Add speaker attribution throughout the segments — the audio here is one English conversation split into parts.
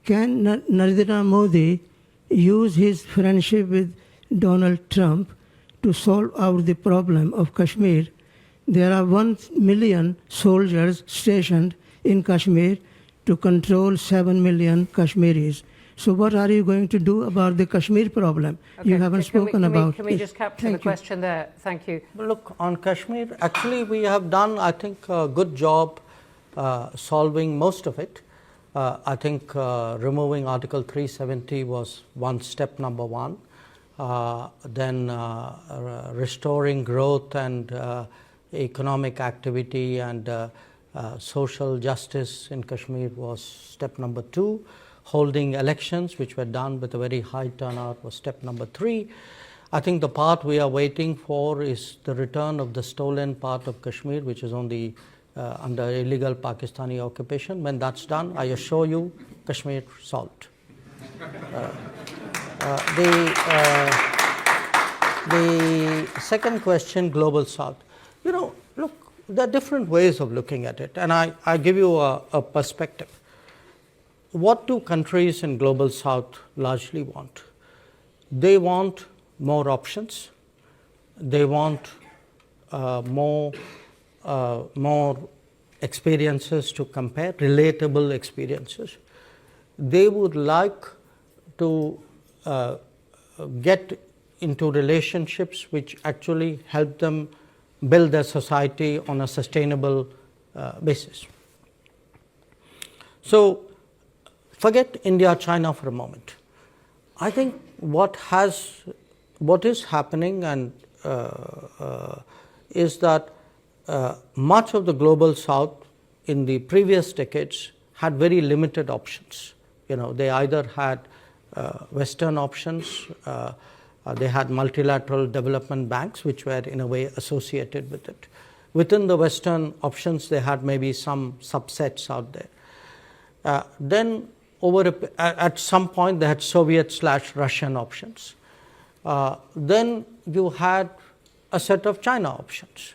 Speaker 1: can Narendra Modi use his friendship with Donald Trump to solve out the problem of Kashmir? There are 1 million soldiers stationed in Kashmir to control 7 million Kashmiris. So what are you going to do about the Kashmir problem?
Speaker 2: Okay.
Speaker 1: You haven't spoken about it.
Speaker 2: Can we just capture the question there? Thank you.
Speaker 3: Look, on Kashmir, actually we have done, I think, a good job solving most of it. I think removing Article 370 was step number one. Then restoring growth and economic activity and social justice in Kashmir was step number 2. Holding elections, which were done with a very high turnout, was step number 3. I think the part we are waiting for is the return of the stolen part of Kashmir, which is on the under illegal Pakistani occupation. When that's done, I assure you, Kashmir solved. The second question, Global South. You know, look, there are different ways of looking at it, and I give you a perspective. What do countries in Global South largely want? They want more options. They want more experiences to compare, relatable experiences. They would like to get into relationships which actually help them build their society on a sustainable basis. So forget India, China for a moment. I think what is happening and is that much of the Global South in the previous decades had very limited options. You know, they either had Western options, they had multilateral development banks which were in a way associated with it. Within the Western options, they had maybe some subsets out there. Then at some point they had Soviet/Russian options. Then you had a set of China options.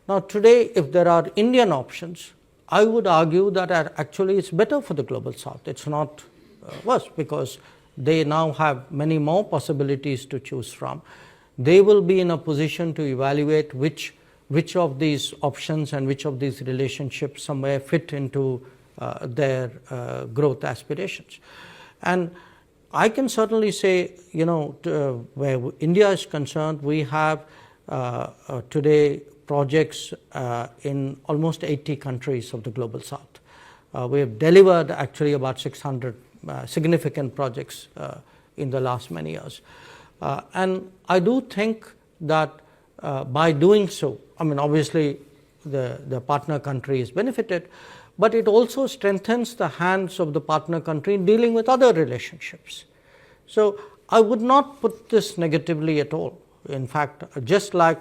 Speaker 3: Now today, if there are Indian options, I would argue that actually it's better for the Global South. It's not worse, because they now have many more possibilities to choose from. They will be in a position to evaluate which of these options and which of these relationships somewhere fit into their growth aspirations. And I can certainly say, you know, where India is concerned, we have today projects in almost 80 countries of the Global South. We have delivered actually about 600 significant projects in the last many years. And I do think that by doing so, I mean, obviously the partner country is benefited, but it also strengthens the hands of the partner country in dealing with other relationships. So I would not put this negatively at all. In fact, just like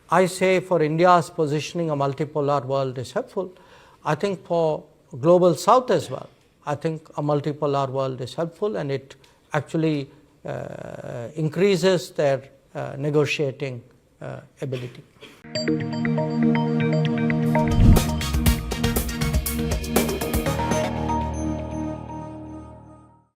Speaker 3: I say for India's positioning, a multipolar world is helpful, I think for Global South as well, I think a multipolar world is helpful, and it actually increases their negotiating ability.